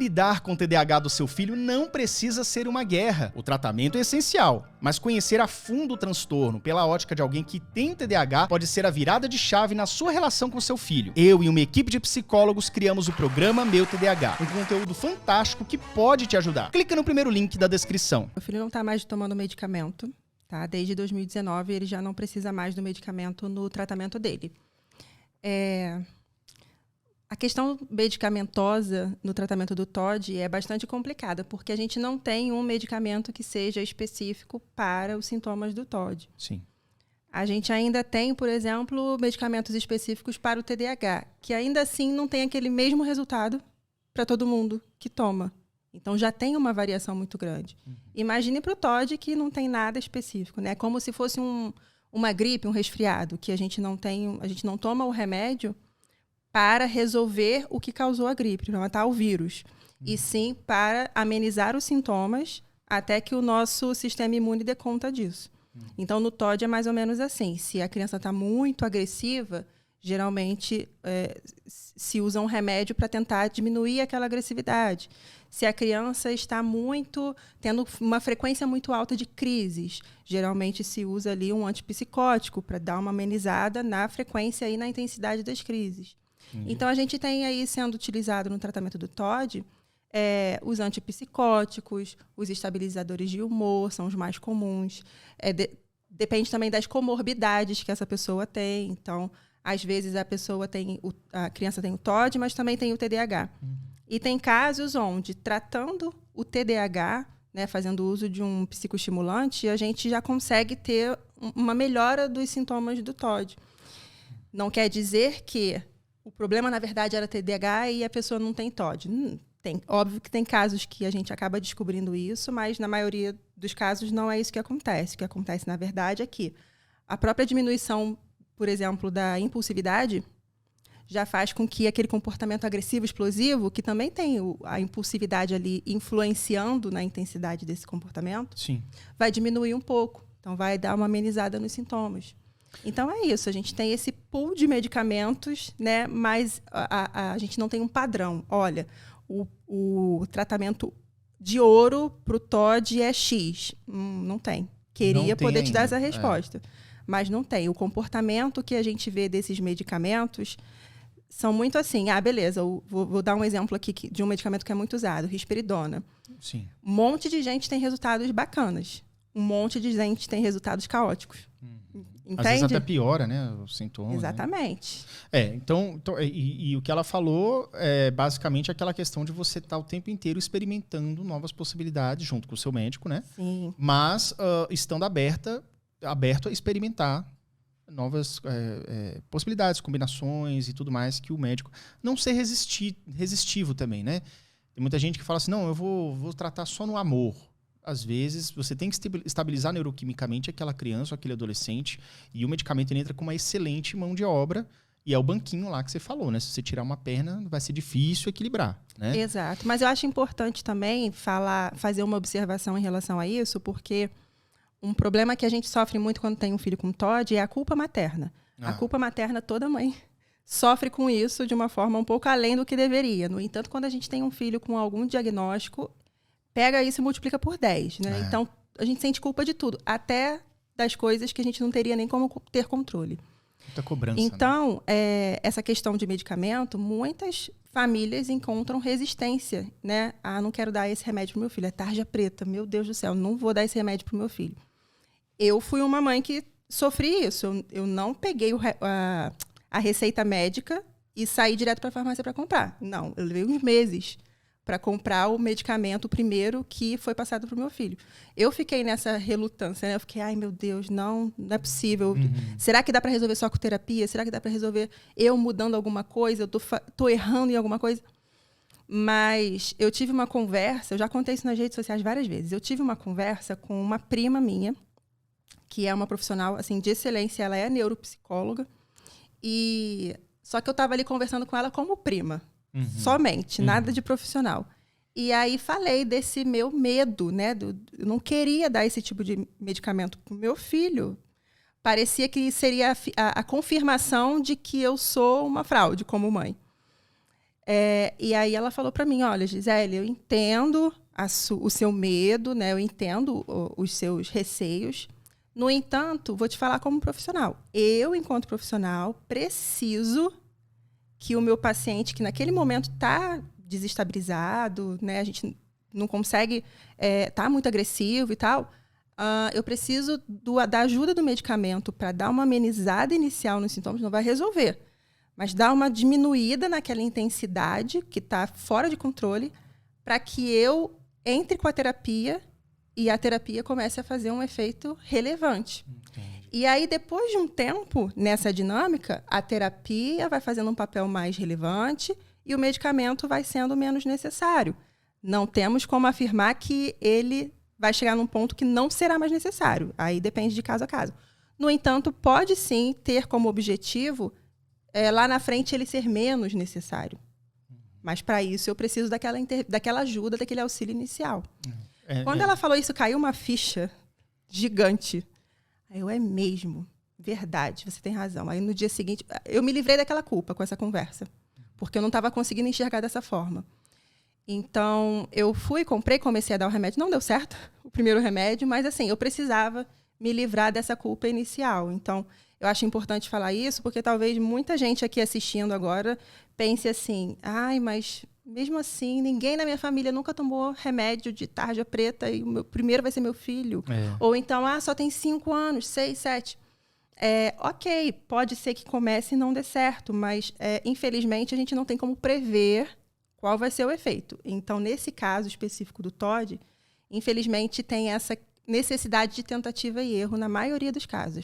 Lidar com o TDAH do seu filho não precisa ser uma guerra. O tratamento é essencial, mas conhecer a fundo o transtorno pela ótica de alguém que tem TDAH pode ser a virada de chave na sua relação com seu filho. Eu e uma equipe de psicólogos criamos o programa Meu TDAH, um conteúdo fantástico que pode te ajudar. Clica no primeiro link da descrição. Meu filho não está mais tomando medicamento, tá? Desde 2019 ele já não precisa mais do medicamento no tratamento dele. A questão medicamentosa no tratamento do TOD é bastante complicada, porque a gente não tem um medicamento que seja específico para os sintomas do TOD. Sim. A gente ainda tem, por exemplo, medicamentos específicos para o TDAH, que ainda assim não tem aquele mesmo resultado para todo mundo que toma. Então já tem uma variação muito grande. Imagine para o TOD que não tem nada específico, né? Como se fosse uma gripe, um resfriado, que a gente não toma o remédio para resolver o que causou a gripe, para matar o vírus. E sim para amenizar os sintomas até que o nosso sistema imune dê conta disso. Então, no TOD é mais ou menos assim. Se a criança está muito agressiva, geralmente se usa um remédio para tentar diminuir aquela agressividade. Se a criança está tendo uma frequência muito alta de crises, geralmente se usa ali um antipsicótico para dar uma amenizada na frequência e na intensidade das crises. Então, a gente tem aí sendo utilizado no tratamento do TOD os antipsicóticos, os estabilizadores de humor, são os mais comuns. Depende também das comorbidades que essa pessoa tem. Então, às vezes, a criança tem o TOD, mas também tem o TDAH. E tem casos onde, tratando o TDAH, né, fazendo uso de um psicoestimulante, a gente já consegue ter uma melhora dos sintomas do TOD. Não quer dizer que o problema, na verdade, era TDAH e a pessoa não tem TOD. Óbvio que tem casos que a gente acaba descobrindo isso, mas na maioria dos casos não é isso que acontece. O que acontece, na verdade, é que a própria diminuição, por exemplo, da impulsividade já faz com que aquele comportamento agressivo, explosivo, que também tem a impulsividade ali influenciando na intensidade desse comportamento, Sim. vai diminuir um pouco. Então, vai dar uma amenizada nos sintomas. Então, é isso. A gente tem esse pool de medicamentos, né? Mas a gente não tem um padrão. Olha, o tratamento de ouro para o TOD é X. Não tem. Queria poder te dar essa resposta. Mas não tem. O comportamento que a gente vê desses medicamentos são muito assim. Beleza, vou dar um exemplo aqui de um medicamento que é muito usado, risperidona. Sim. Um monte de gente tem resultados bacanas. Um monte de gente tem resultados caóticos. Entende? Às vezes até piora, né, os sintomas. Exatamente. Né? Então o que ela falou é basicamente aquela questão de você estar o tempo inteiro experimentando novas possibilidades junto com o seu médico, né? Sim. Mas estando aberto a experimentar novas possibilidades, combinações e tudo mais, que o médico não ser resistivo também, né? Tem muita gente que fala assim, não, eu vou tratar só no amor. Às vezes, você tem que estabilizar neuroquimicamente aquela criança ou aquele adolescente, e o medicamento entra com uma excelente mão de obra, e é o banquinho lá que você falou, né? Se você tirar uma perna, vai ser difícil equilibrar, né? Exato. Mas eu acho importante também fazer uma observação em relação a isso, porque um problema que a gente sofre muito quando tem um filho com TOD é a culpa materna. A culpa materna, toda mãe sofre com isso de uma forma um pouco além do que deveria. No entanto, quando a gente tem um filho com algum diagnóstico, pega isso e multiplica por 10, né? Então, a gente sente culpa de tudo, até das coisas que a gente não teria nem como ter controle. Muita cobrança. Então, essa questão de medicamento, muitas famílias encontram resistência, né? Não quero dar esse remédio pro meu filho, é tarja preta, meu Deus do céu, não vou dar esse remédio pro meu filho. Eu fui uma mãe que sofri isso, eu não peguei a receita médica e saí direto para a farmácia para comprar. Não, eu levei uns meses para comprar o medicamento primeiro que foi passado para o meu filho. Eu fiquei nessa relutância, né? Eu fiquei, ai meu Deus, não é possível. Será que dá para resolver só com terapia? Será que dá para resolver eu mudando alguma coisa? Eu tô errando em alguma coisa? Mas eu tive uma conversa, eu já contei isso nas redes sociais várias vezes, eu tive uma conversa com uma prima minha, que é uma profissional assim, de excelência, ela é neuropsicóloga, só que eu estava ali conversando com ela como prima. Somente, nada de profissional. E aí falei desse meu medo, né? Eu não queria dar esse tipo de medicamento para o meu filho. Parecia que seria a confirmação de que eu sou uma fraude como mãe. E aí ela falou para mim, olha, Gisele, eu entendo o seu medo, né? Eu entendo os seus receios. No entanto, vou te falar como profissional. Eu, enquanto profissional, preciso que o meu paciente, que naquele momento está desestabilizado, né? A gente não consegue, tá muito agressivo e tal, eu preciso da ajuda do medicamento para dar uma amenizada inicial nos sintomas, não vai resolver, mas dar uma diminuída naquela intensidade que está fora de controle, para que eu entre com a terapia e a terapia comece a fazer um efeito relevante. Entendi. E aí, depois de um tempo nessa dinâmica, a terapia vai fazendo um papel mais relevante e o medicamento vai sendo menos necessário. Não temos como afirmar que ele vai chegar num ponto que não será mais necessário. Aí depende de caso a caso. No entanto, pode sim ter como objetivo, lá na frente, ele ser menos necessário. Mas para isso eu preciso daquela ajuda, daquele auxílio inicial. Quando ela falou isso, caiu uma ficha gigante. Aí é mesmo, verdade, você tem razão. Aí no dia seguinte, eu me livrei daquela culpa com essa conversa, porque eu não estava conseguindo enxergar dessa forma. Então, eu comprei, comecei a dar o remédio. Não deu certo o primeiro remédio, mas assim, eu precisava me livrar dessa culpa inicial. Então, eu acho importante falar isso, porque talvez muita gente aqui assistindo agora pense assim, mas mesmo assim, ninguém na minha família nunca tomou remédio de tarja preta e o meu primeiro vai ser meu filho. Ou então, só tem 5 anos, 6, 7. Ok, pode ser que comece e não dê certo, mas infelizmente a gente não tem como prever qual vai ser o efeito. Então, nesse caso específico do TOD, infelizmente tem essa necessidade de tentativa e erro na maioria dos casos.